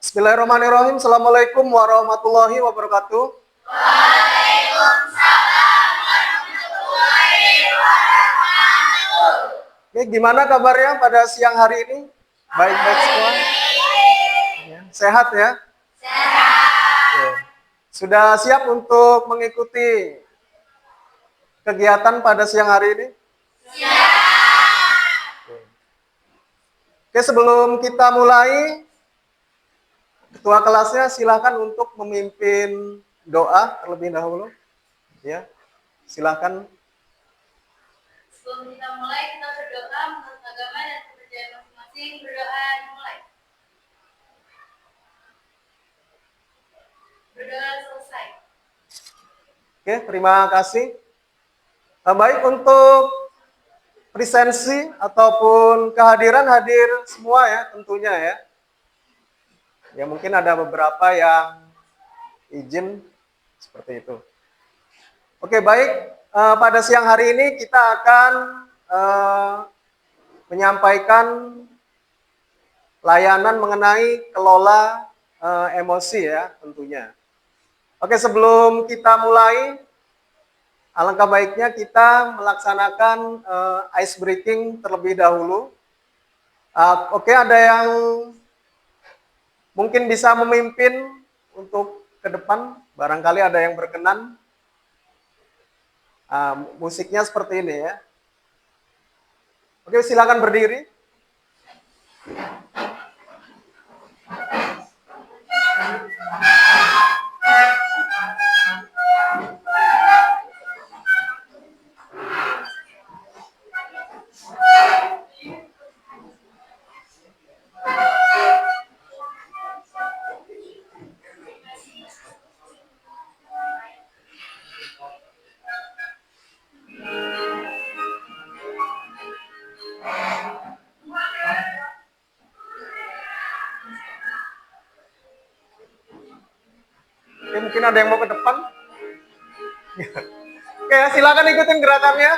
Bismillahirrahmanirrahim. Assalamualaikum warahmatullahi wabarakatuh. Waalaikumsalam warahmatullahi wabarakatuh. Oke, gimana kabarnya pada siang hari ini? Baik-baik semua? Ya, sehat ya? Sehat. Oke. Sudah siap untuk mengikuti kegiatan pada siang hari ini? Siap. Oke, sebelum kita mulai, ketua kelasnya silakan untuk memimpin doa terlebih dahulu. Ya, silakan. Sebelum kita mulai, kita berdoa menurut agama dan kepercayaan masing-masing. Berdoa dimulai. Berdoa selesai. Oke, terima kasih. Baik, untuk presensi ataupun kehadiran hadir semua ya tentunya ya. Ya mungkin ada beberapa yang izin seperti itu. Oke, baik, pada siang hari ini kita akan menyampaikan layanan mengenai kelola emosi ya tentunya. Oke, sebelum kita mulai, alangkah baiknya kita melaksanakan ice breaking terlebih dahulu. Oke, ada yang mungkin bisa memimpin untuk ke depan, barangkali ada yang berkenan. Musiknya seperti ini ya. Oke, silakan berdiri. Oke, mungkin ada yang mau ke depan. Oke, silakan ikutin gerakannya.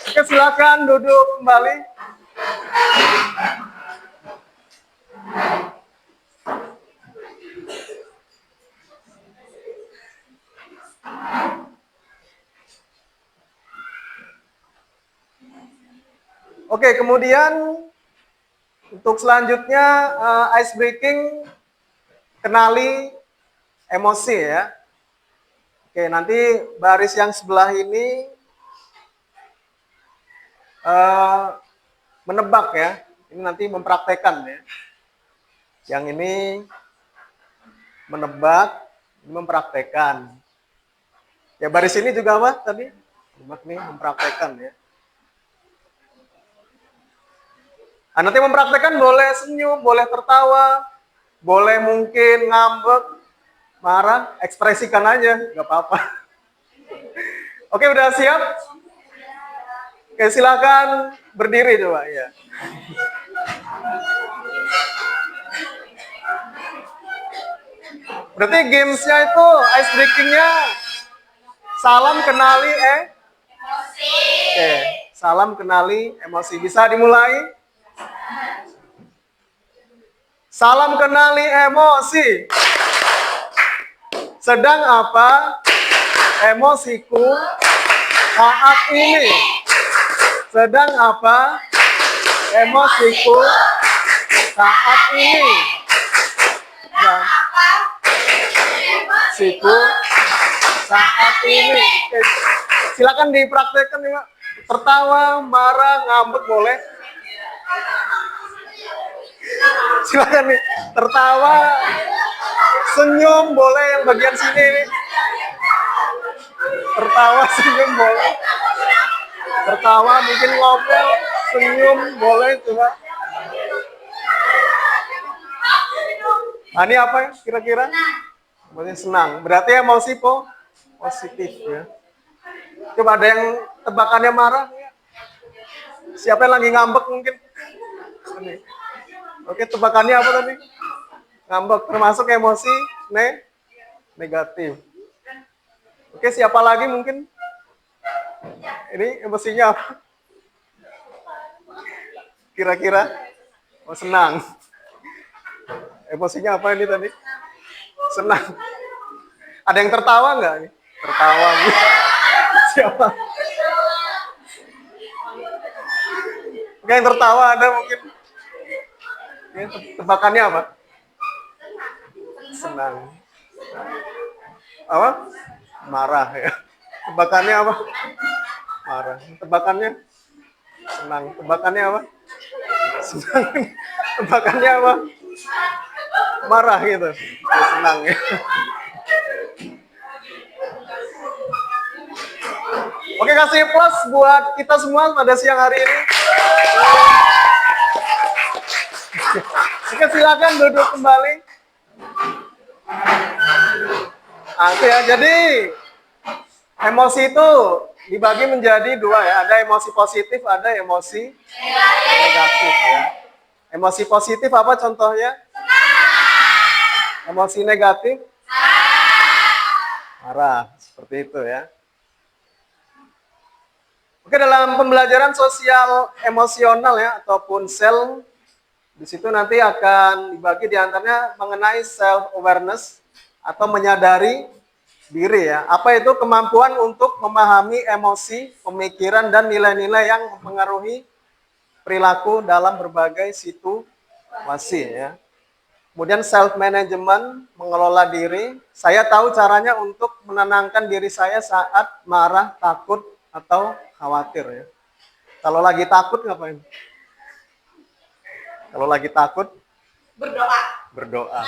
Oke, silakan duduk kembali. Oke, kemudian untuk selanjutnya ice breaking, kenali emosi ya. Oke, nanti baris yang sebelah ini menebak ya. Ini nanti mempraktekkan ya. Yang ini menebak, ini mempraktekkan. Ya baris ini juga apa tadi? Menebak nih mempraktekkan ya. Nah, nanti mempraktekkan boleh senyum, boleh tertawa, boleh mungkin ngambek, marah, ekspresikan aja, nggak apa-apa. Oke, udah siap? Oke, silakan berdiri coba ya. Berarti gamesnya itu ice breakingnya salam kenali Oke, salam kenali emosi. Bisa dimulai? Salam kenali emosi. Sedang apa emosiku saat ini? Sedang apa emosiku saat ini? Dan emosiku saat ini. Oke, silakan dipraktekkan nih, Pak. Tertawa, marah, ngambek boleh. Silakan nih, tertawa, senyum boleh yang bagian sini nih. Tertawa, senyum boleh. Tertawa, mungkin ngomel, senyum boleh coba. Nah, ini apa ya kira-kira? Emosi senang. Berarti emosi positif ya. Coba ada yang tebakannya marah? Siapa yang lagi ngambek mungkin? Oke, tebakannya apa tadi? Ngambek termasuk emosi negatif. Oke, siapa lagi mungkin? Ini emosinya apa? Kira-kira? Oh, senang. Emosinya apa ini tadi? Senang. Ada yang tertawa nggak? Tertawa. Siapa? Oke, yang tertawa ada mungkin. Oke, tebakannya apa? Senang. Apa? Marah ya. Tebakannya apa? Marah. Tebakannya? Senang. Tebakannya apa? Senang. Tebakannya apa? Marah gitu. Ya, senang ya. Oke, kasih plus buat kita semua pada siang hari ini. Oke, silakan duduk kembali. Nah, itu ya. Jadi emosi itu dibagi menjadi dua ya. Ada emosi positif, ada emosi negatif ya. Emosi positif apa contohnya? Emosi negatif? Marah. Seperti itu ya. Oke, dalam pembelajaran sosial emosional ya ataupun sel, di situ nanti akan dibagi diantaranya mengenai self awareness atau menyadari diri ya. Apa itu kemampuan untuk memahami emosi, pemikiran dan nilai-nilai yang mempengaruhi perilaku dalam berbagai situasi ya. Kemudian self management, mengelola diri. Saya tahu caranya untuk menenangkan diri saya saat marah, takut atau khawatir ya. Kalau lagi takut ngapain? Kalau lagi takut berdoa.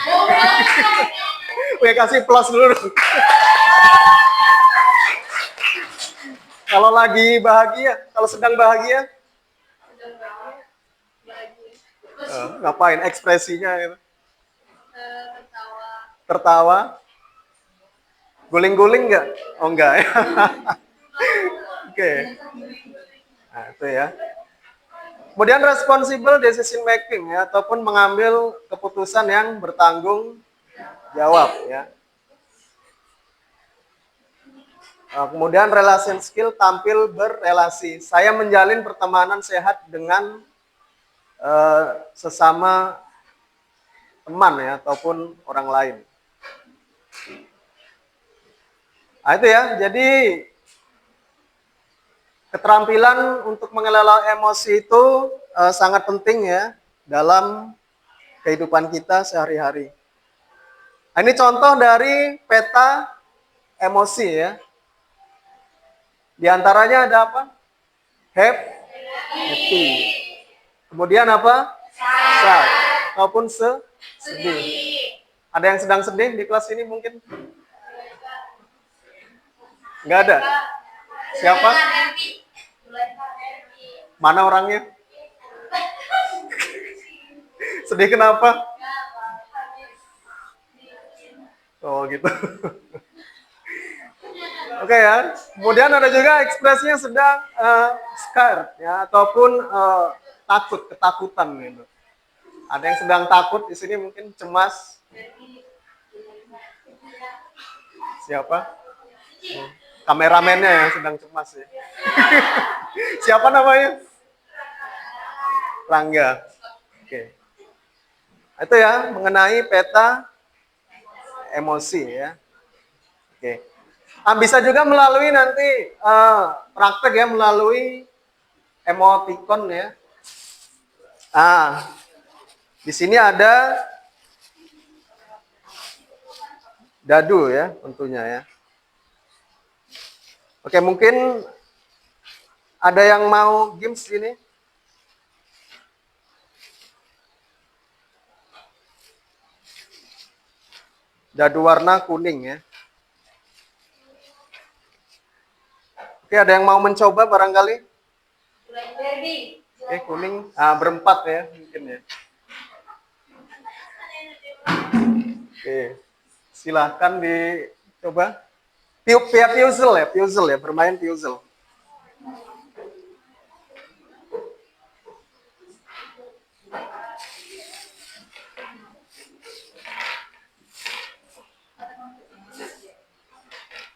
Oke, kasih plus dulu. Kalau lagi bahagia, kalau sedang bahagia, ngapain? Ekspresinya gitu. Tertawa. Guling-guling nggak? Oh enggak ya. Oke. Nah, itu ya. Kemudian responsible decision making ya, ataupun mengambil keputusan yang bertanggung jawab ya. Nah, kemudian relation skill, tampil berelasi. Saya menjalin pertemanan sehat dengan sesama teman ya, ataupun orang lain. Nah, itu ya. Jadi Keterampilan untuk mengelola emosi itu sangat penting ya dalam kehidupan kita sehari-hari. Nah, ini contoh dari peta emosi ya. Di antaranya ada apa? Happy. Kemudian apa? Sad. Ataupun sedih. Ada yang sedang sedih di kelas ini mungkin? Nggak ada? Siapa? Mana orangnya? Sedih kenapa? Oh gitu. Oke ya. Kemudian ada juga ekspresinya sedang scared ya ataupun takut, ketakutan gitu. Ada yang sedang takut di sini mungkin cemas. Siapa? Kameramennya yang sedang cemas ya. Siapa namanya? Rangga. Oke. Itu ya mengenai peta emosi ya. Oke. Bisa juga melalui nanti praktek ya melalui emoticon ya. Di sini ada dadu ya tentunya ya. Oke, mungkin ada yang mau games ini? Dadu warna kuning ya. Oke, ada yang mau mencoba barangkali? Oke, kuning. Berempat ya mungkin ya. Oke, silahkan dicoba. Puzzle ya, bermain puzzle.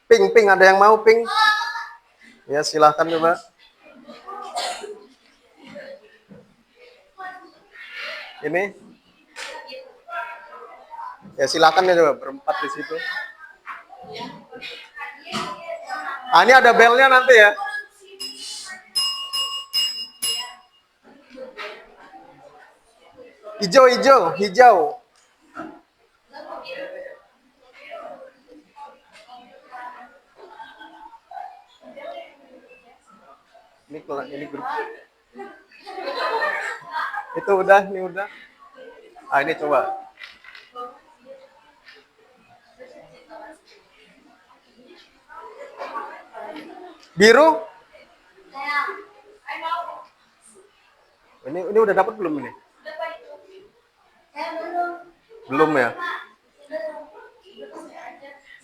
Pink, ada yang mau pink? Ya, silahkan coba. Ini? Ya, silahkan ya coba, berempat di situ. Ini ada belnya nanti ya. Hijau. Ini grup. Ini udah. Ini coba. Biru? Ini udah dapat belum ini? Belum ya?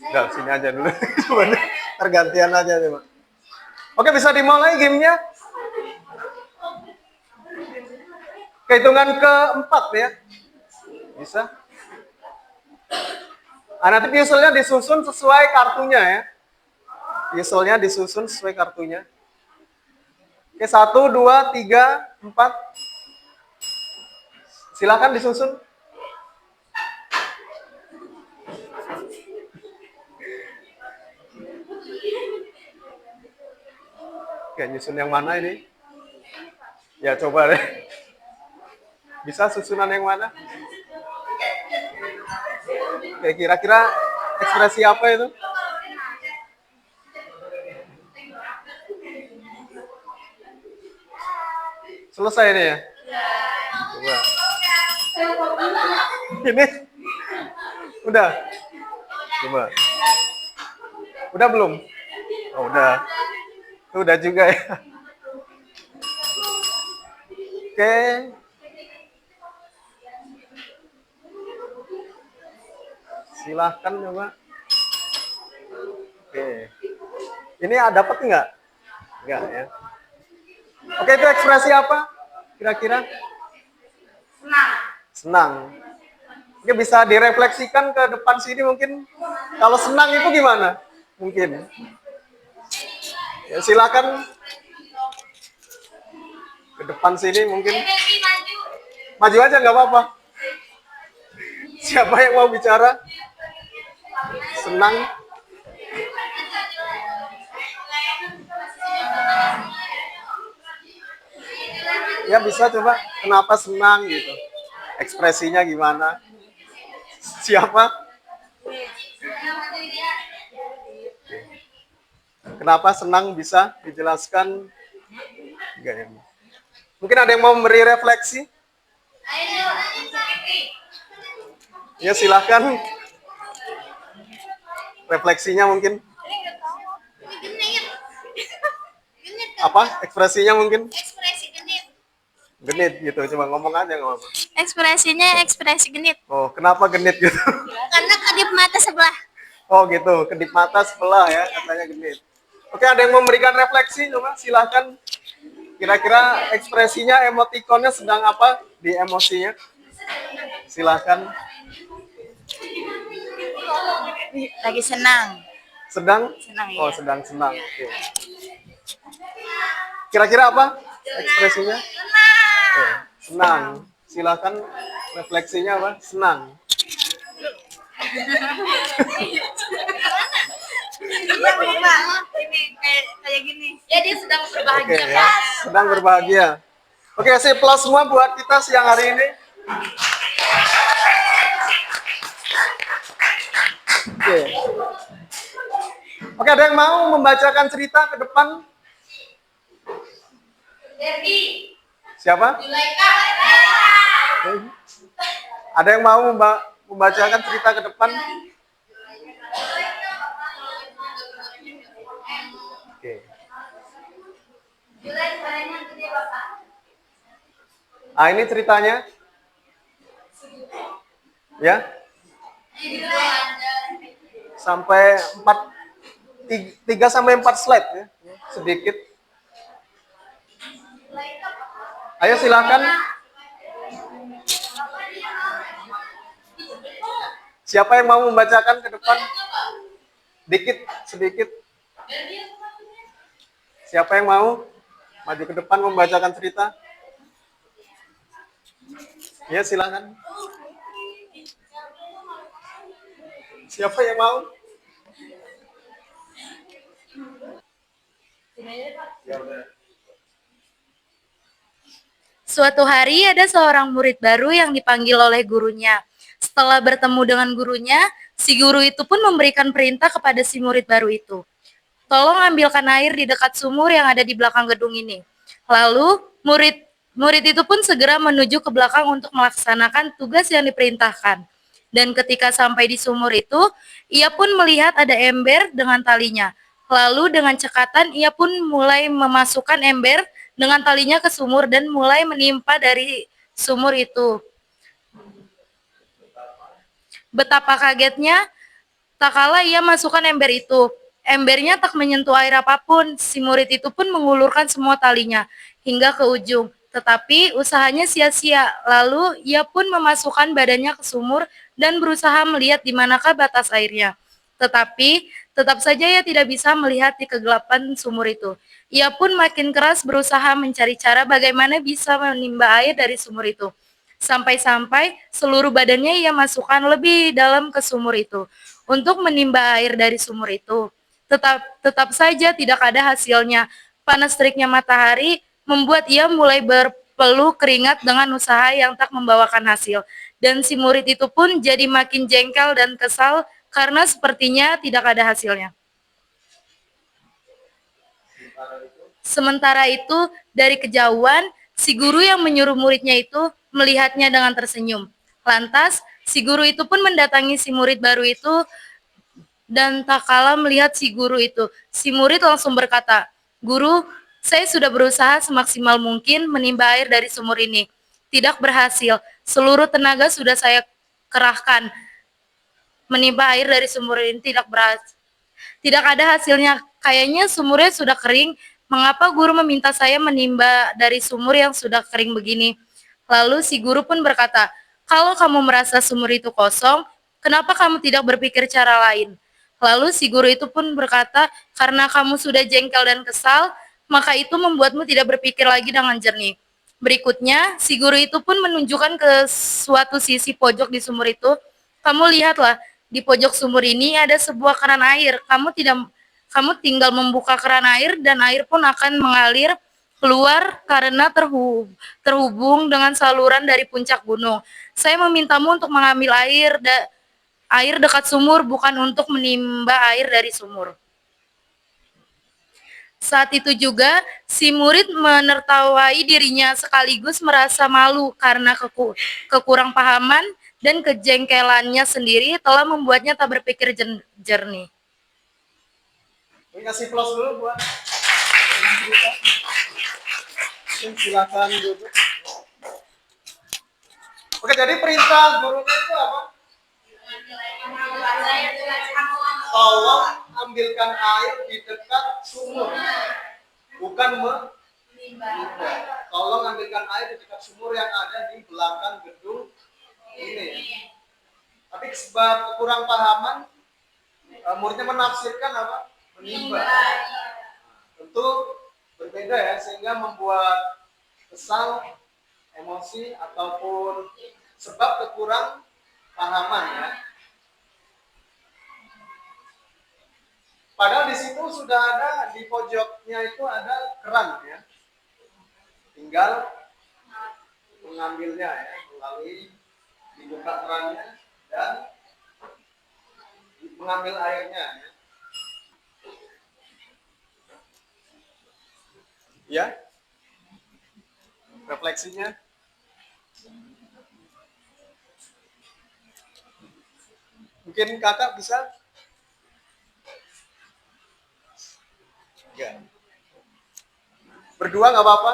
Enggak, sini aja dulu. Coba nih, tergantian aja coba. Oke, bisa dimulai gamenya. Kehitungan keempat ya. Bisa. Nanti puzzle-nya disusun sesuai kartunya ya. Puzzle-nya disusun sesuai kartunya. Oke, 1, 2, 3, 4. Silakan disusun. Oke, nyusun yang mana ini? Ya, coba deh. Bisa susunan yang mana? Oke, kira-kira ekspresi apa itu? Selesai ini ya? Coba. Ini? Udah? Coba. Udah belum? Oh, udah. Itu udah juga ya. Oke. Silahkan coba. Oke. Ini dapat nggak? Nggak ya. Oke, itu ekspresi apa? Kira-kira? Senang. Oke, bisa direfleksikan ke depan sini mungkin. Kalau senang itu gimana? Mungkin. Ya, silakan ke depan sini mungkin. Maju aja nggak apa-apa. Siapa yang mau bicara? Senang. Ya bisa coba kenapa senang gitu. Ekspresinya gimana? Siapa? Kenapa senang bisa dijelaskan? Enggak ya. Mungkin ada yang mau memberi refleksi? Ayo, Ya silahkan. Refleksinya mungkin. Apa? Ekspresinya mungkin? ekspresi genit. Genit gitu. Coba ngomong aja nggak apa. Ekspresinya ekspresi genit. Oh, kenapa genit gitu? Karena kedip mata sebelah. Oh gitu, kedip mata sebelah ya, katanya genit. Oke, ada yang memberikan refleksi? Coba silahkan. Kira-kira ekspresinya, emotikonnya sedang apa di emosinya? Silahkan. Lagi senang. Sedang? Senang, Oh, iya. sedang senang. Oke. Kira-kira apa ekspresinya? Oke, senang. Silahkan refleksinya apa? Senang. Ini kayak gini. Ya dia sedang Oke berbahagia. ya, sedang berbahagia. Oke, saya plus semua buat kita siang hari ini. Oke. Oke, ada yang mau membacakan cerita ke depan? Derby. Siapa? Zulaika. Ada yang mau membacakan cerita ke depan? Oke. Ah, ini ceritanya. Ya. Sampai 3 sampai 4 slide ya. Sedikit. Ayo silakan. Siapa yang mau membacakan ke depan? Dikit, sedikit. Siapa yang mau maju ke depan membacakan cerita? Ya, silakan. Siapa yang mau? Suatu hari ada seorang murid baru yang dipanggil oleh gurunya. Setelah bertemu dengan gurunya, si guru itu pun memberikan perintah kepada si murid baru itu. Tolong ambilkan air di dekat sumur yang ada di belakang gedung ini. Lalu, murid itu pun segera menuju ke belakang untuk melaksanakan tugas yang diperintahkan. Dan ketika sampai di sumur itu, ia pun melihat ada ember dengan talinya. Lalu dengan cekatan ia pun mulai memasukkan ember dengan talinya ke sumur dan mulai menimpa dari sumur itu. Betapa kagetnya tak kala ia masukkan ember itu. Embernya tak menyentuh air apapun. Si murid itu pun mengulurkan semua talinya hingga ke ujung. Tetapi usahanya sia-sia. Lalu ia pun memasukkan badannya ke sumur dan berusaha melihat di manakah batas airnya. Tetapi tetap saja ia tidak bisa melihat di kegelapan sumur itu. Ia pun makin keras berusaha mencari cara bagaimana bisa menimba air dari sumur itu. Sampai-sampai seluruh badannya ia masukkan lebih dalam ke sumur itu untuk menimba air dari sumur itu. Tetap saja tidak ada hasilnya. Panas teriknya matahari membuat ia mulai berpeluh keringat dengan usaha yang tak membawakan hasil. Dan si murid itu pun jadi makin jengkel dan kesal karena sepertinya tidak ada hasilnya. Sementara itu, dari kejauhan, si guru yang menyuruh muridnya itu melihatnya dengan tersenyum. Lantas, si guru itu pun mendatangi si murid baru itu dan tak kala melihat si guru itu, si murid langsung berkata, "Guru, saya sudah berusaha semaksimal mungkin menimba air dari sumur ini. Tidak berhasil. Seluruh tenaga sudah saya kerahkan. Menimba air dari sumur ini tidak berhasil. Tidak ada hasilnya. Kayaknya sumurnya sudah kering. Mengapa guru meminta saya menimba dari sumur yang sudah kering begini?" Lalu si guru pun berkata, "Kalau kamu merasa sumur itu kosong, kenapa kamu tidak berpikir cara lain?" Lalu si guru itu pun berkata, "Karena kamu sudah jengkel dan kesal, maka itu membuatmu tidak berpikir lagi dengan jernih." Berikutnya, si guru itu pun menunjukkan ke suatu sisi pojok di sumur itu. "Kamu lihatlah, di pojok sumur ini ada sebuah keran air. Kamu tinggal membuka keran air dan air pun akan mengalir keluar karena terhubung dengan saluran dari puncak gunung. Saya memintamu untuk mengambil air dekat sumur, bukan untuk menimba air dari sumur. Saat itu juga, si murid menertawai dirinya sekaligus merasa malu karena kekurang pahaman dan kejengkelannya sendiri telah membuatnya tak berpikir jernih. Ini kasih plus dulu buat cerita. Silakan duduk. Oke, jadi perintah gurunya itu apa? Tolong ambilkan air di dekat sumur, bukan tolong ambilkan air di dekat sumur yang ada di belakang gedung ini. Tapi sebab kurang pahaman, muridnya menafsirkan apa? Menimba. Tentu berbeda ya, sehingga membuat kesal, emosi ataupun sebab kekurang pahaman ya. Padahal di situ sudah ada, di pojoknya itu ada keran ya. Tinggal mengambilnya ya, melalui dibuka kerannya dan mengambil airnya ya. Ya. Refleksinya. Mungkin kakak bisa? Ya. Berdua nggak apa-apa?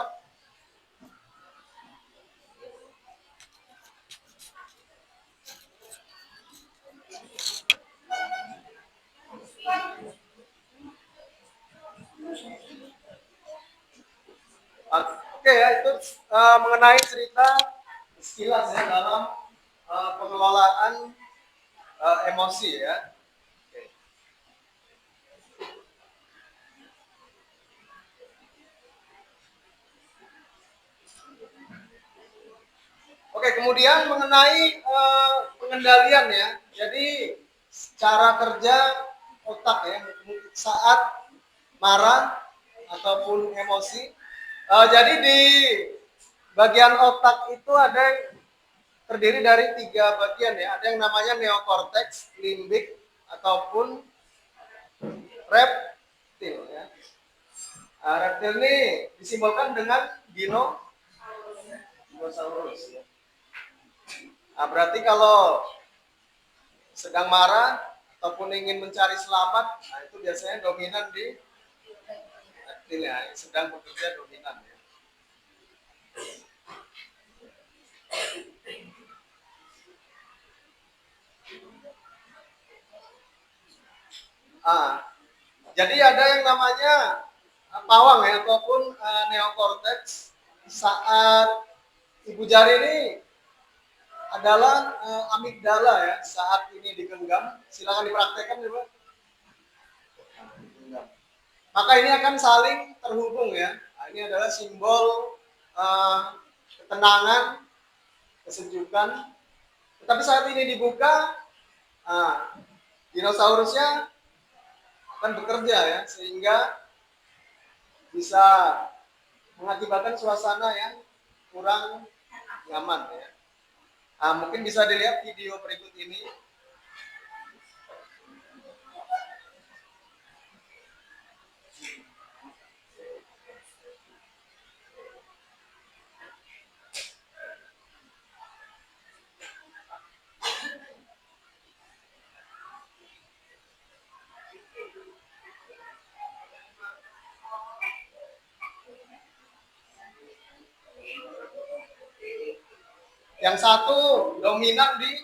Oke ya, itu mengenai cerita sekilas ya dalam pengelolaan emosi ya. Oke, kemudian mengenai pengendalian ya. Jadi cara kerja otak ya saat marah ataupun emosi. Jadi di bagian otak itu ada yang terdiri dari 3 bagian ya. Ada yang namanya neokortex, limbik, ataupun reptil ya. Reptil ini disimbolkan dengan dinosaurus ya. Berarti kalau sedang marah ataupun ingin mencari selamat, nah itu biasanya dominan di reptil ya, sedang bekerja dominan ya. Jadi ada yang namanya pawang ya ataupun neokortex. Saat ibu jari ini adalah amigdala ya, saat ini digenggam. Silakan dipraktekkan ya Pak. Maka ini akan saling terhubung ya. Nah, ini adalah simbol ketenangan, kesejukan. Tetapi saat ini dibuka, dinosaurusnya akan bekerja ya, sehingga bisa mengakibatkan suasana yang kurang nyaman ya. Mungkin bisa dilihat video berikut ini. Yang satu dominan di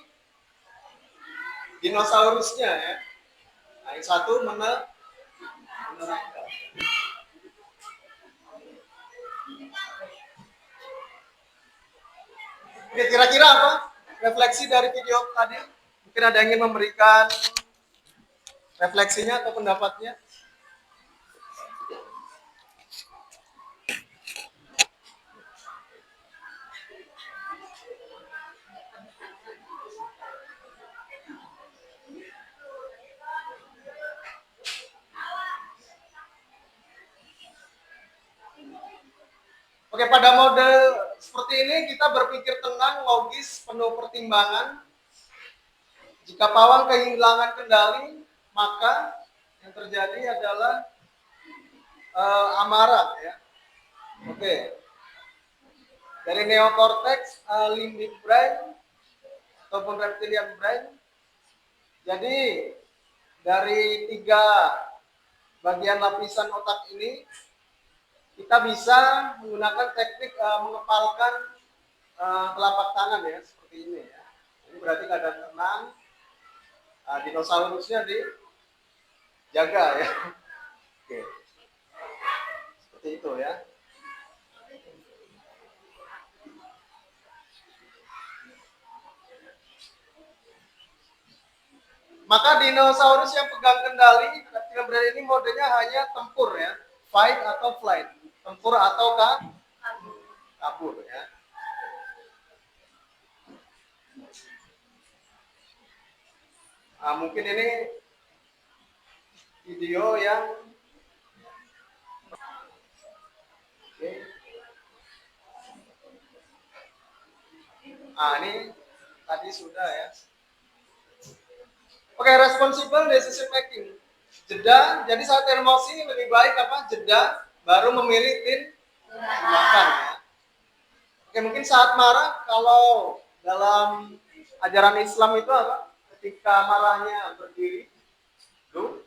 dinosaurusnya ya. Nah, yang satu menerapkan. Oke, kira-kira apa refleksi dari video tadi? Mungkin ada yang ingin memberikan refleksinya atau pendapatnya? Oke, pada mode seperti ini kita berpikir tenang, logis, penuh pertimbangan. Jika pawang kehilangan kendali, maka yang terjadi adalah amarah ya. Oke. Dari neokortex, limbic brain ataupun reptilian brain. Jadi dari 3 bagian lapisan otak ini kita bisa menggunakan teknik mengepalkan telapak tangan ya, seperti ini ya. Ini berarti keadaan tenang. Dinosaurusnya dijaga ya. Oke. Seperti itu ya. Maka dinosaurus yang pegang kendali reptilian brain ini modenya hanya tempur ya, fight atau flight, tempur atau kabur ya. Mungkin ini video yang oke. Ini tadi sudah ya. Oke, responsible decision making. Jeda, jadi saat emosi lebih baik apa? Jeda, baru memilih tindakan ya. Oke, mungkin saat marah, kalau dalam ajaran Islam itu apa? Ketika marahnya berdiri, duduk.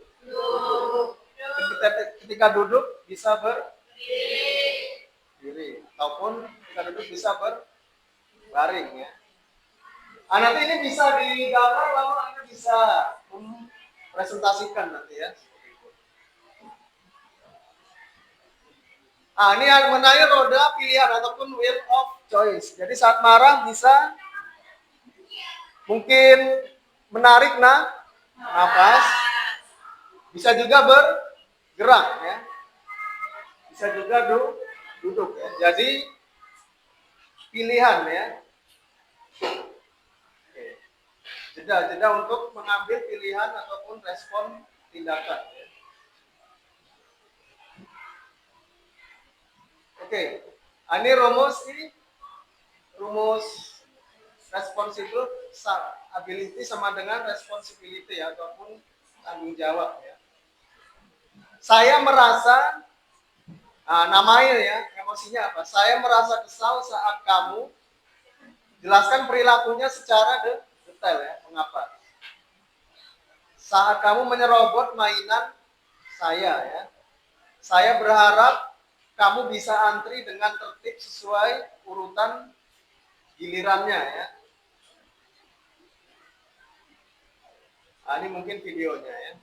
Ketika duduk bisa berdiri, ataupun ketika duduk bisa berbaring ya. Nanti ini bisa digambar, lalu Anda bisa presentasikan nanti ya. Ini yang mengenai roda pilihan ataupun wheel of choice. Jadi saat marah bisa mungkin menarik nafas, bisa juga bergerak ya, bisa juga duduk ya. Jadi pilihan ya. Jeda untuk mengambil pilihan ataupun respon tindakan. Oke, ini rumus responsible ability sama dengan responsibility ya, ataupun tanggung jawab ya. Saya merasa, namanya ya, emosinya apa? Saya merasa kesal saat kamu jelaskan perilakunya secara detail ya. Mengapa? Saat kamu menyerobot mainan saya ya. Saya berharap kamu bisa antri dengan tertib sesuai urutan gilirannya ya. Ini mungkin videonya ya.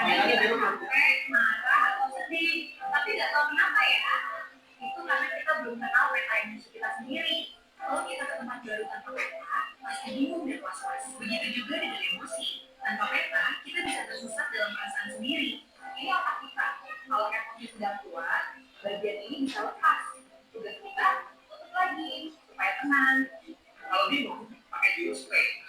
Ada kita capek, marah, atau sedih, tapi nggak tahu kenapa ya. Itu karena kita belum kenal peta emosi kita sendiri. Kalau kita ke tempat baru tanpa peta, pasti bingung dan was-was. Begitu juga dengan emosi. Tanpa peta, kita bisa tersesat dalam perasaan sendiri. Ini otak kita. Kalau emosi sudah kuat, bagian ini bisa lepas. Tugas kita tutup lagi supaya tenang. Kalau bingung, pakai jurus play.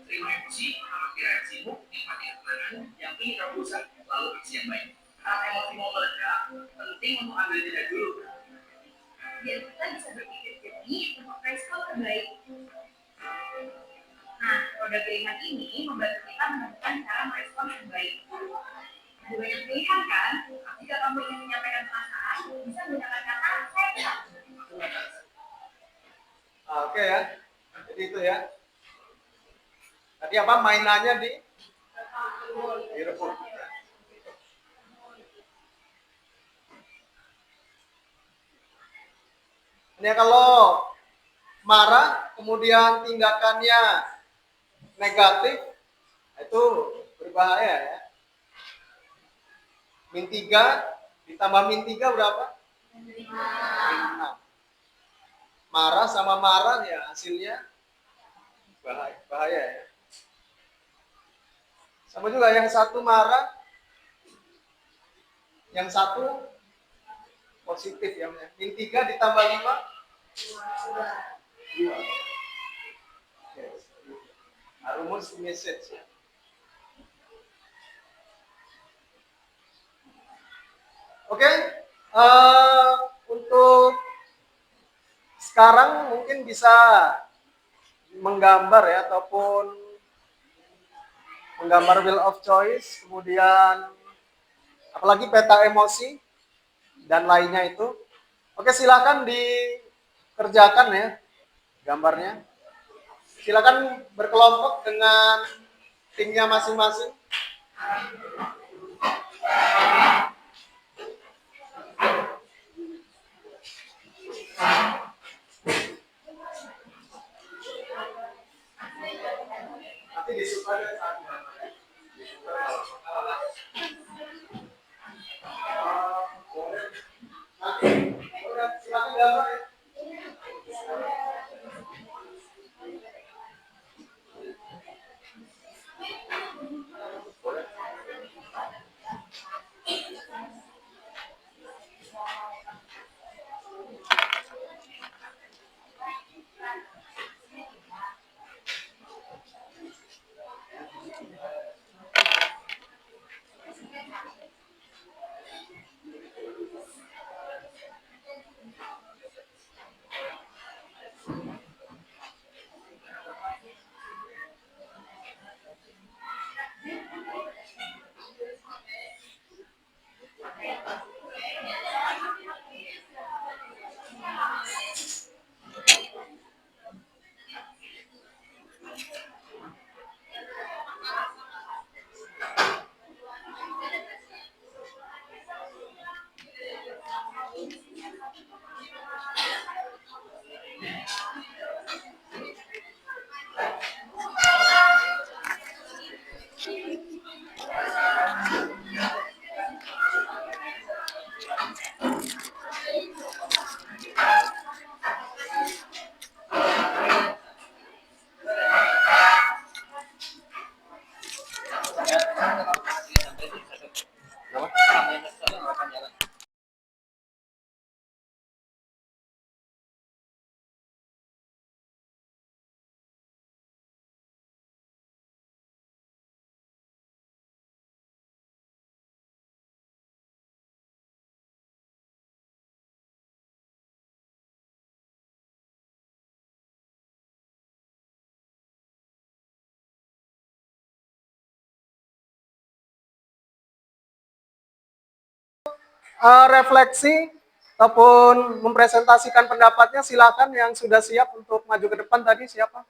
Terima emosi, amati reaksimu, nikmati ketenangan, yang ingin kamu usah, lalu aksi yang baik. Saat emosi mau meledak, penting untuk ambil jeda dulu. Biar kita bisa berpikir jernih untuk respon terbaik. Nah, roda pilihan ini membantu kita menemukan cara merespon yang baik. Ada banyak pilihan kan? Jika kamu ingin menyampaikan perasaan, bisa menggunakan kata saya. Oke ya. Jadi itu ya. Tadi apa mainannya direbut. Ini kalau marah kemudian tindakannya negatif, itu berbahaya ya. Min 3 ditambah min 3 berapa? Min 6. Marah sama marah ya hasilnya bahaya ya. Sama juga yang satu marah, yang satu positif ya. Min 3 ditambah 5 2. rumus message ya. Oke, untuk sekarang mungkin bisa menggambar ya, ataupun menggambar wheel of choice, kemudian apalagi peta emosi dan lainnya itu. Oke, silakan dikerjakan ya gambarnya. Silakan berkelompok dengan timnya masing-masing. Nanti disukai saat gambar. Nanti silakan gambar ya. Refleksi ataupun mempresentasikan pendapatnya, silakan yang sudah siap untuk maju ke depan tadi siapa?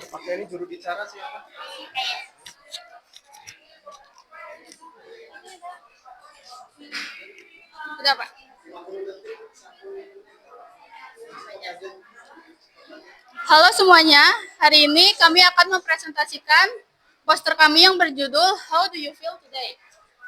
Pakai ini juru bicara siapa? Sudah, Pak. Halo semuanya, hari ini kami akan mempresentasikan poster kami yang berjudul How Do You Feel Today?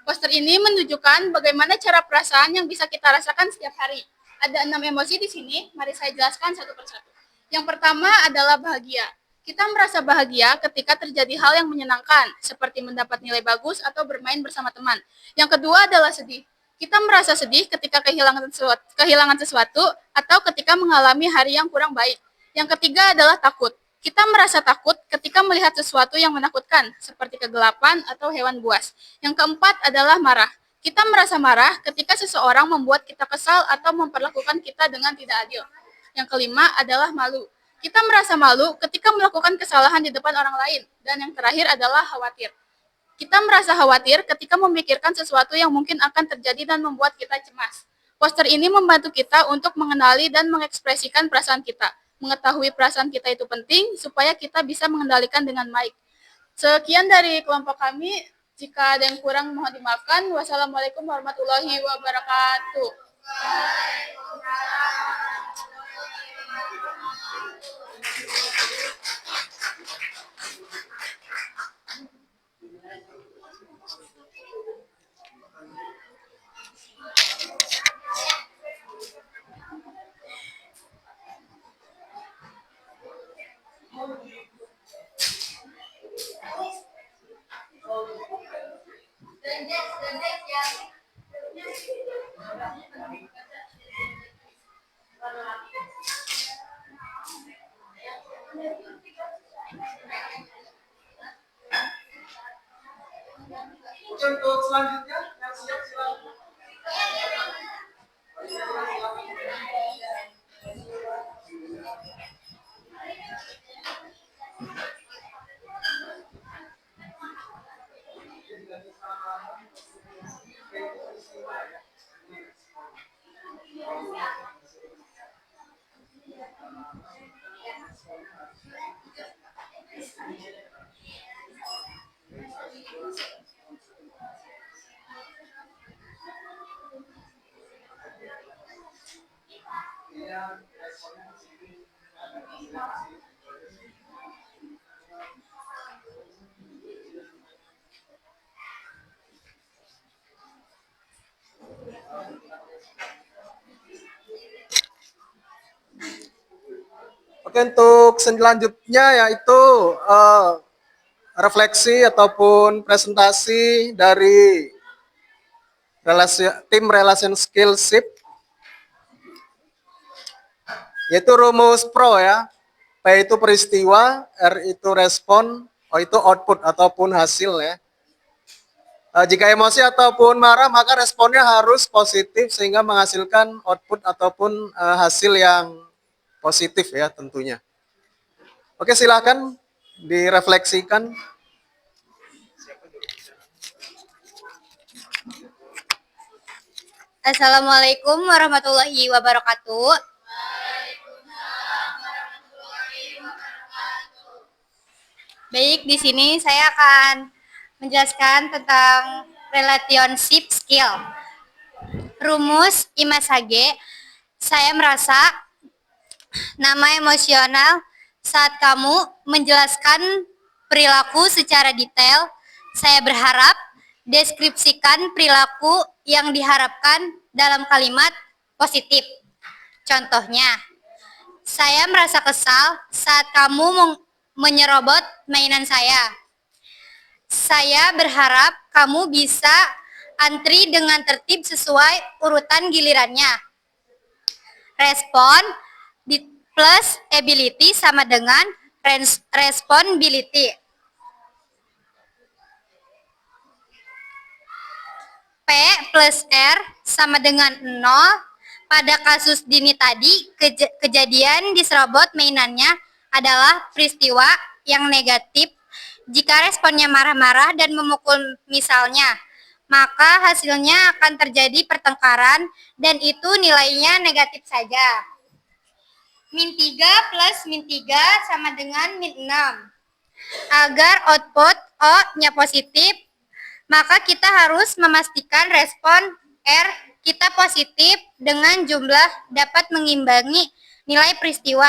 Poster ini menunjukkan bagaimana cara perasaan yang bisa kita rasakan setiap hari. Ada 6 emosi di sini, mari saya jelaskan satu persatu. Yang pertama adalah bahagia. Kita merasa bahagia ketika terjadi hal yang menyenangkan, seperti mendapat nilai bagus atau bermain bersama teman. Yang kedua adalah sedih. Kita merasa sedih ketika kehilangan sesuatu atau ketika mengalami hari yang kurang baik. Yang ketiga adalah takut. Kita merasa takut ketika melihat sesuatu yang menakutkan, seperti kegelapan atau hewan buas. Yang keempat adalah marah. Kita merasa marah ketika seseorang membuat kita kesal atau memperlakukan kita dengan tidak adil. Yang kelima adalah malu. Kita merasa malu ketika melakukan kesalahan di depan orang lain. Dan yang terakhir adalah khawatir. Kita merasa khawatir ketika memikirkan sesuatu yang mungkin akan terjadi dan membuat kita cemas. Poster ini membantu kita untuk mengenali dan mengekspresikan perasaan kita. Mengetahui perasaan kita itu penting supaya kita bisa mengendalikan dengan baik. Sekian dari kelompok kami. Jika ada yang kurang mohon dimaafkan. Wassalamualaikum warahmatullahi wabarakatuh. Oke, untuk selanjutnya yang siap silakan. Oke, untuk selanjutnya yaitu refleksi ataupun presentasi dari tim relation skillship, yaitu rumus PRO ya. P itu peristiwa, R itu respon, O itu output ataupun hasil ya. Jika emosi ataupun marah, maka responnya harus positif sehingga menghasilkan output ataupun hasil yang positif ya tentunya. Oke, silakan direfleksikan. Assalamualaikum warahmatullahi wabarakatuh. Baik, di sini saya akan menjelaskan tentang relationship skill. Rumus Imasage, saya merasa nama emosional saat kamu menjelaskan perilaku secara detail. Saya berharap deskripsikan perilaku yang diharapkan dalam kalimat positif. Contohnya, saya merasa kesal saat kamu menyerobot mainan saya. Saya berharap kamu bisa antri dengan tertib sesuai urutan gilirannya. Respon plus ability sama dengan responsibility. P plus R sama dengan 0. Pada kasus Dini tadi, kejadian diserobot mainannya adalah peristiwa yang negatif. Jika responnya marah-marah dan memukul misalnya, maka hasilnya akan terjadi pertengkaran dan itu nilainya negatif saja. Min 3 plus min 3 sama dengan min 6. Agar output O-nya positif, maka kita harus memastikan respon R kita positif dengan jumlah dapat mengimbangi nilai peristiwa.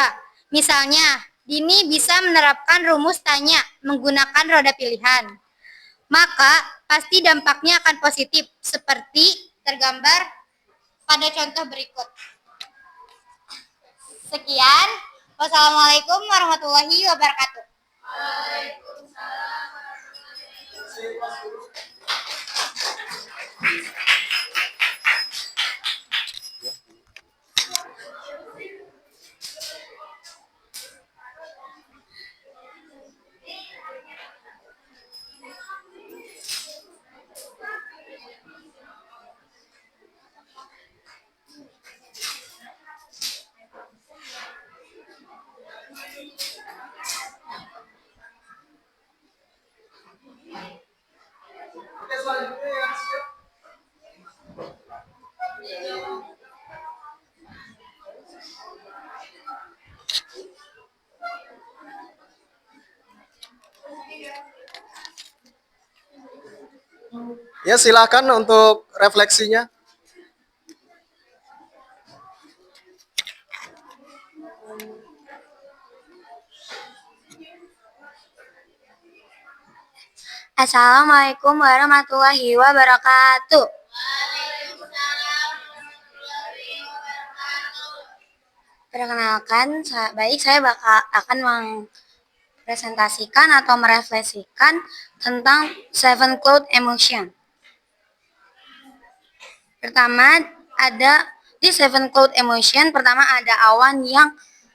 Misalnya, Dini bisa menerapkan rumus tanya menggunakan roda pilihan. Maka, pasti dampaknya akan positif, seperti tergambar pada contoh berikut. Sekian. Wassalamualaikum warahmatullahi wabarakatuh. Oke, selanjutnya yang siap. Ya, silakan untuk refleksinya. Assalamualaikum warahmatullahi wabarakatuh. Perkenalkan, baik saya akan presentasikan atau merefleksikan tentang seven cloud emotion. Pertama, ada di seven cloud emotion, pertama ada awan yang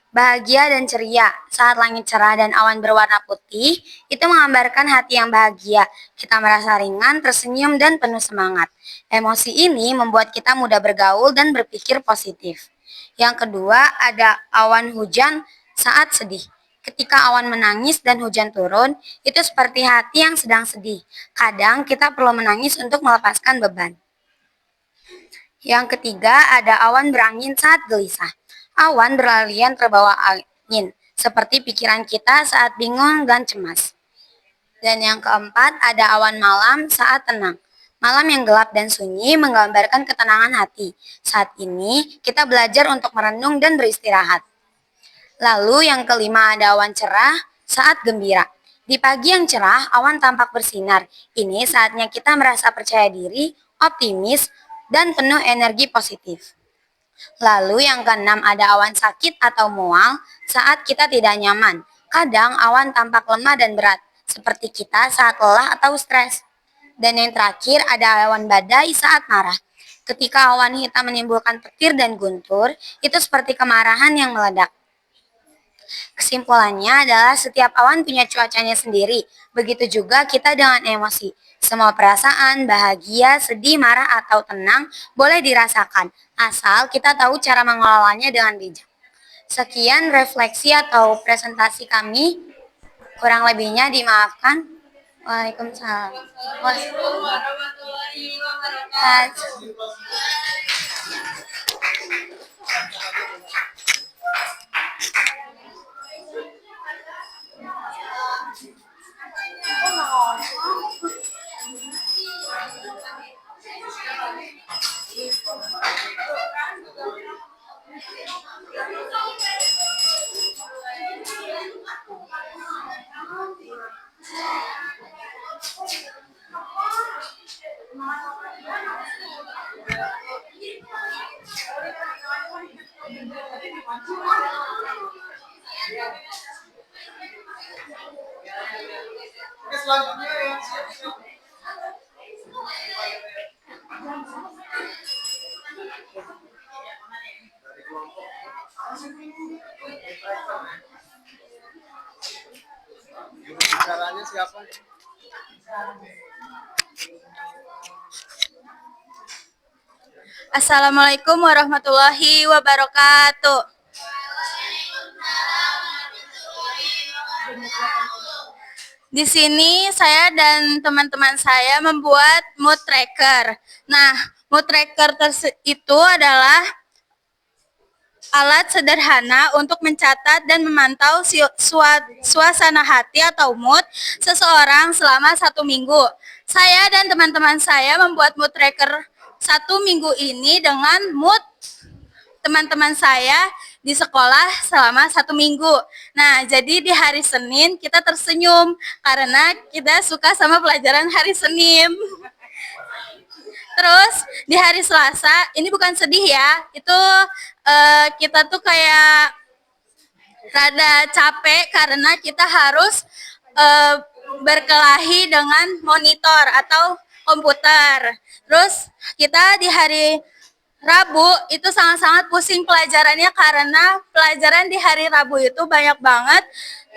bahagia dan ceria. Saat langit cerah dan awan berwarna putih, itu menggambarkan hati yang bahagia. Kita merasa ringan, tersenyum, dan penuh semangat. Emosi ini membuat kita mudah bergaul dan berpikir positif. Yang kedua, ada awan hujan saat sedih. Ketika awan menangis dan hujan turun, itu seperti hati yang sedang sedih. Kadang kita perlu menangis untuk melepaskan beban. Yang ketiga, ada awan berangin saat gelisah. Awan berlarian terbawa angin, seperti pikiran kita saat bingung dan cemas. Dan yang keempat, ada awan malam saat tenang. Malam yang gelap dan sunyi menggambarkan ketenangan hati. Saat ini, kita belajar untuk merenung dan beristirahat. Lalu yang kelima, ada awan cerah saat gembira. Di pagi yang cerah, awan tampak bersinar. Ini saatnya kita merasa percaya diri, optimis, dan penuh energi positif. Lalu yang keenam, ada awan sakit atau mual saat kita tidak nyaman. Kadang awan tampak lemah dan berat, seperti kita saat lelah atau stres. Dan yang terakhir, ada awan badai saat marah. Ketika awan hitam menimbulkan petir dan guntur, itu seperti kemarahan yang meledak. Kesimpulannya adalah setiap awan punya cuacanya sendiri. Begitu juga kita dengan emosi. Semua perasaan, bahagia, sedih, marah, atau tenang boleh dirasakan, asal kita tahu cara mengelolanya dengan bijak. Sekian refleksi atau presentasi kami. Kurang lebihnya dimaafkan. Waalaikumsalam. Assalamualaikum warahmatullahi wabarakatuh. Oke, selanjutnya yang siap-siap. Dari kelompok. Juru bicaranya siapa? Assalamualaikum warahmatullahi wabarakatuh. Di sini saya dan teman-teman saya membuat mood tracker. Nah, mood tracker itu adalah alat sederhana untuk mencatat dan memantau suasana hati atau mood seseorang selama 1 minggu. Saya dan teman-teman saya membuat mood tracker 1 minggu ini dengan mood teman-teman saya di sekolah selama 1 minggu. Nah, jadi di hari Senin kita tersenyum karena kita suka sama pelajaran hari Senin. Terus di hari Selasa, ini bukan sedih ya, itu kita tuh kayak rada capek karena kita harus berkelahi dengan monitor atau komputer. Terus kita di hari Rabu itu sangat-sangat pusing pelajarannya karena pelajaran di hari Rabu itu banyak banget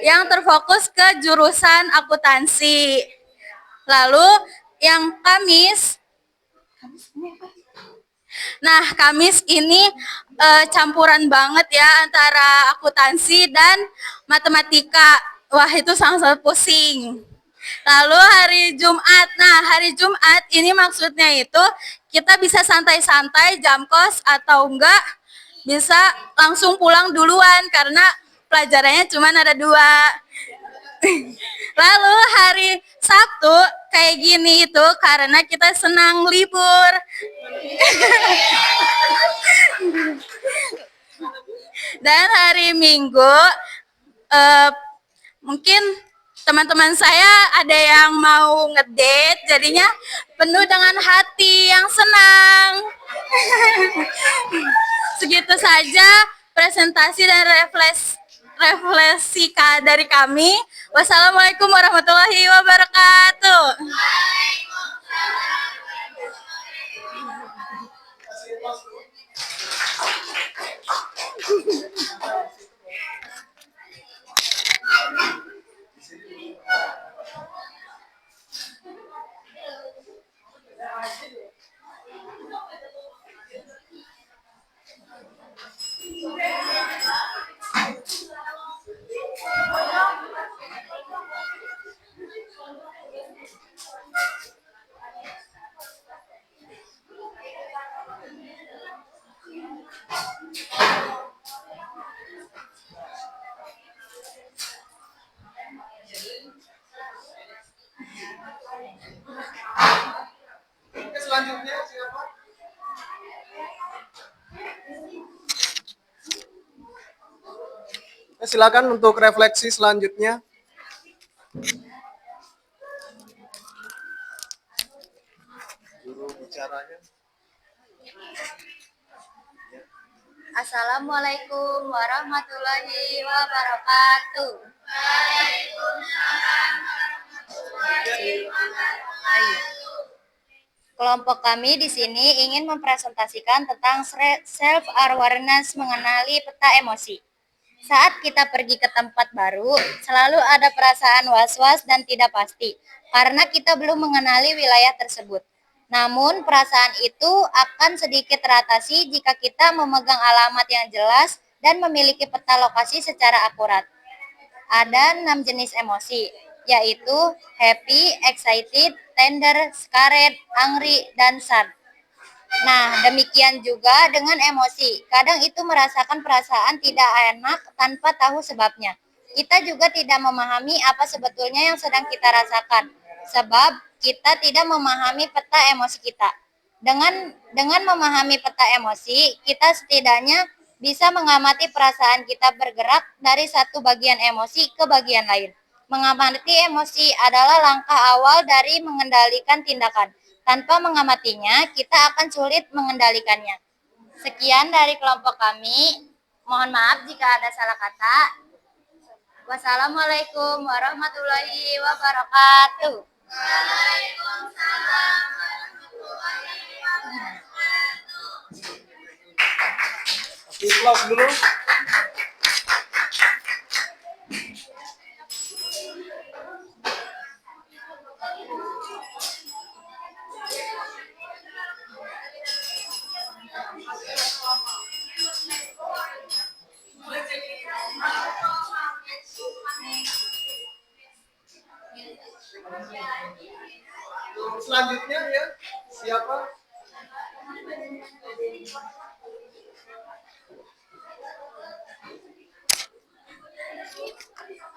yang terfokus ke jurusan akuntansi. Lalu yang Kamis ini campuran banget ya antara akuntansi dan matematika. Wah, itu sangat-sangat pusing. Lalu hari Jumat. Nah, hari Jumat ini maksudnya itu kita bisa santai-santai jam kos atau enggak bisa langsung pulang duluan karena pelajarannya cuma ada 2. Lalu hari Sabtu kayak gini itu karena kita senang libur. Dan hari Minggu mungkin teman-teman saya ada yang mau ngedate, jadinya penuh dengan hati yang senang. Segitu saja presentasi dan refleksi dari kami. Wassalamualaikum warahmatullahi wabarakatuh. Oke, selanjutnya siapa? Silakan untuk refleksi selanjutnya. Juru bicaranya. Assalamualaikum warahmatullahi wabarakatuh. Kelompok kami di sini ingin mempresentasikan tentang self awareness, mengenali peta emosi. Saat kita pergi ke tempat baru, selalu ada perasaan was-was dan tidak pasti karena kita belum mengenali wilayah tersebut. Namun, perasaan itu akan sedikit teratasi jika kita memegang alamat yang jelas dan memiliki peta lokasi secara akurat. Ada 6 jenis emosi, yaitu happy, excited, tender, scared, angry, dan sad. Nah, demikian juga dengan emosi. Kadang itu merasakan perasaan tidak enak tanpa tahu sebabnya. Kita juga tidak memahami apa sebetulnya yang sedang kita rasakan, sebab kita tidak memahami peta emosi kita. Dengan memahami peta emosi, kita setidaknya bisa mengamati perasaan kita bergerak dari satu bagian emosi ke bagian lain. Mengamati emosi adalah langkah awal dari mengendalikan tindakan. Tanpa mengamatinya, kita akan sulit mengendalikannya. Sekian dari kelompok kami. Mohon maaf jika ada salah kata. Wassalamualaikum warahmatullahi wabarakatuh. Applause dulu. Selanjutnya ya, siapa?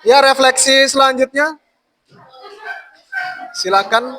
Ya, refleksi selanjutnya. Silakan.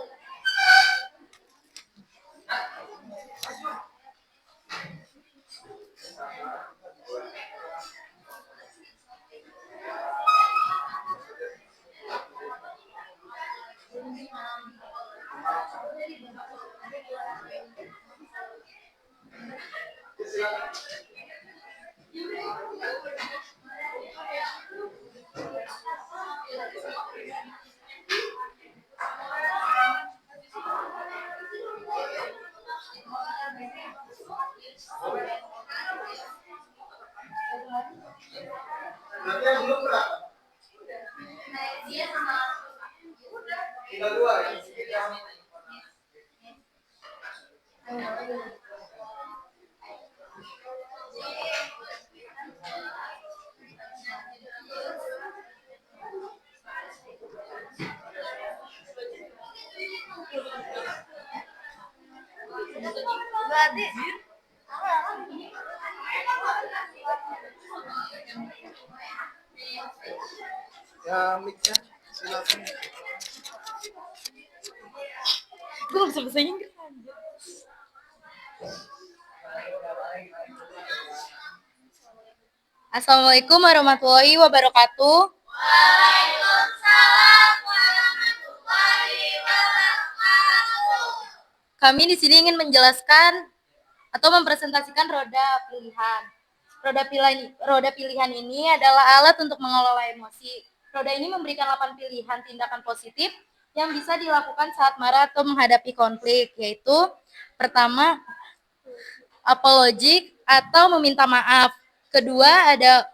Nanti yang belum berapa? Tinggal 2 ya. Berarti Ya, mic-nya silakan. Gue gak bisa bahasa Inggris. Assalamualaikum warahmatullahi wabarakatuh. Kami di sini ingin menjelaskan atau mempresentasikan roda pilihan. Roda pilihan ini adalah alat untuk mengelola emosi. Roda ini memberikan 8 pilihan tindakan positif yang bisa dilakukan saat marah atau menghadapi konflik, yaitu pertama, apologic atau meminta maaf. Kedua, ada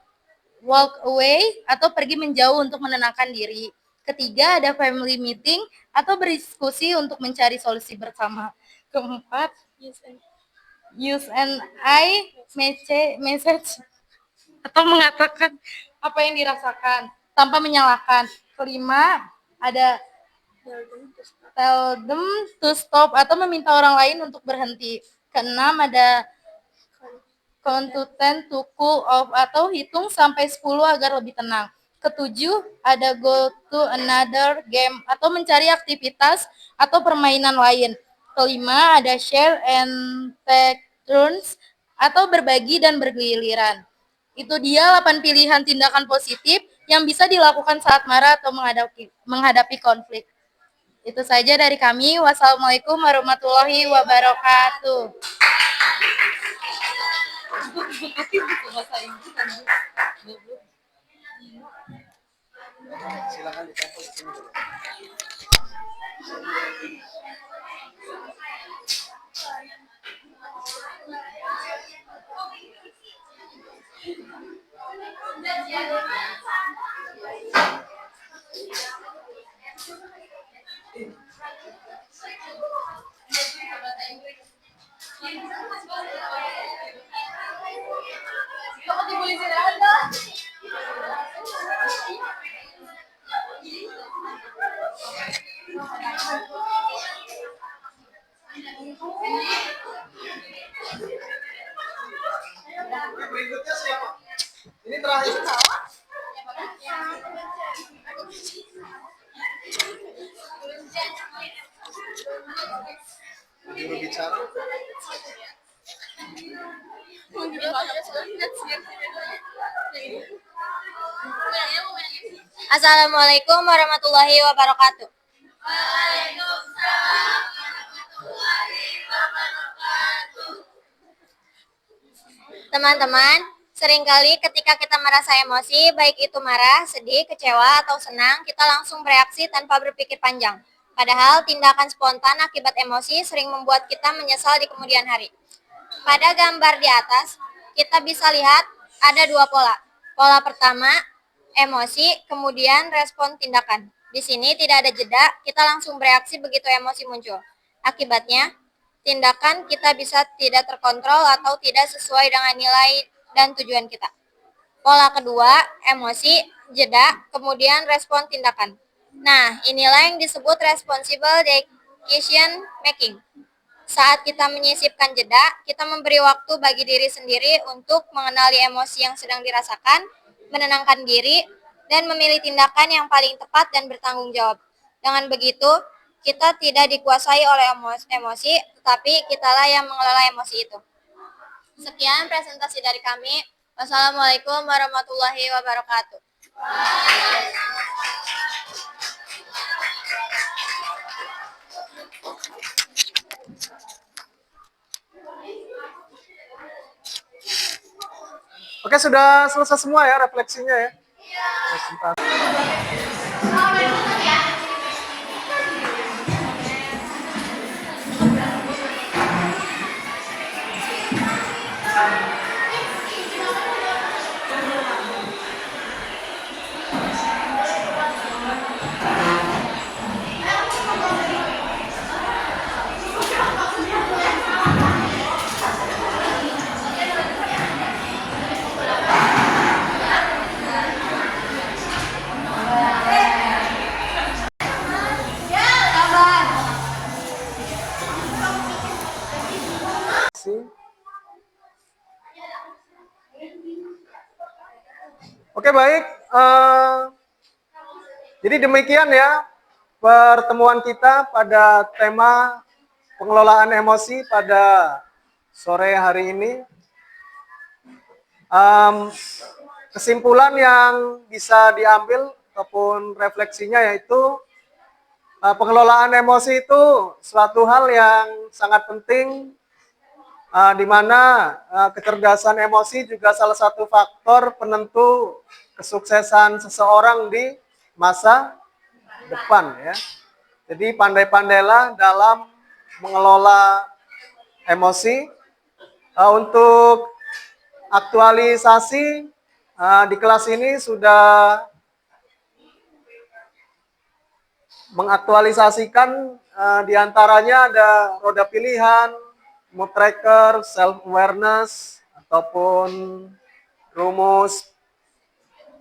walk away atau pergi menjauh untuk menenangkan diri. Ketiga, ada family meeting atau berdiskusi untuk mencari solusi bersama. Keempat, use an I message atau mengatakan apa yang dirasakan tanpa menyalahkan. Kelima, ada tell them to stop atau meminta orang lain untuk berhenti. Keenam, ada count to 10 to cool off atau hitung sampai 10 agar lebih tenang. Ketujuh, ada go to another game atau mencari aktivitas atau permainan lain. Kelima, ada share and take turns atau berbagi dan bergiliran. Itu dia 8 pilihan tindakan positif yang bisa dilakukan saat marah atau menghadapi konflik. Itu saja dari kami. Wassalamualaikum warahmatullahi wabarakatuh. Silakan ditempel di sini dulu. Berikutnya siapa? Ini terakhir. Juru bicara. Assalamualaikum warahmatullahi wabarakatuh. Teman-teman, seringkali ketika kita merasa emosi, baik itu marah, sedih, kecewa, atau senang, kita langsung bereaksi tanpa berpikir panjang. Padahal tindakan spontan akibat emosi sering membuat kita menyesal di kemudian hari. Pada gambar di atas, kita bisa lihat ada dua pola. Pola pertama, emosi, kemudian respon tindakan. Di sini tidak ada jeda, kita langsung bereaksi begitu emosi muncul. Akibatnya, tindakan kita bisa tidak terkontrol atau tidak sesuai dengan nilai dan tujuan kita. Pola kedua, emosi, jeda, kemudian respon tindakan. Nah, inilah yang disebut responsible decision making. Saat kita menyisipkan jeda, kita memberi waktu bagi diri sendiri untuk mengenali emosi yang sedang dirasakan, menenangkan diri, dan memilih tindakan yang paling tepat dan bertanggung jawab. Dengan begitu, kita tidak dikuasai oleh emosi, tetapi kitalah yang mengelola emosi itu. Sekian presentasi dari kami. Wassalamualaikum warahmatullahi wabarakatuh. Oke, sudah selesai semua ya refleksinya ya? Presentasi. Oke, baik. Jadi demikian ya pertemuan kita pada tema pengelolaan emosi pada sore hari ini. Kesimpulan yang bisa diambil ataupun refleksinya yaitu pengelolaan emosi itu suatu hal yang sangat penting di mana kecerdasan emosi juga salah satu faktor penentu kesuksesan seseorang di masa depan ya. Jadi pandai-pandailah dalam mengelola emosi. Untuk aktualisasi di kelas ini sudah mengaktualisasikan diantaranya ada roda pilihan, mood tracker, self awareness ataupun rumus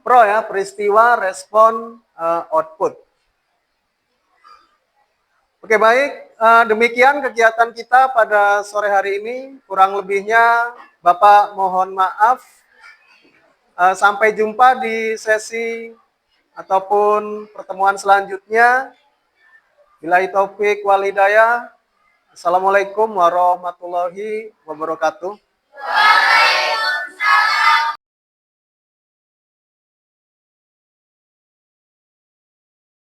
PRO ya, peristiwa, respon, output. Oke baik, demikian kegiatan kita pada sore hari ini. Kurang lebihnya Bapak mohon maaf. Sampai jumpa di sesi ataupun pertemuan selanjutnya. Billahi taufik wal hidayah. Assalamualaikum warahmatullahi wabarakatuh.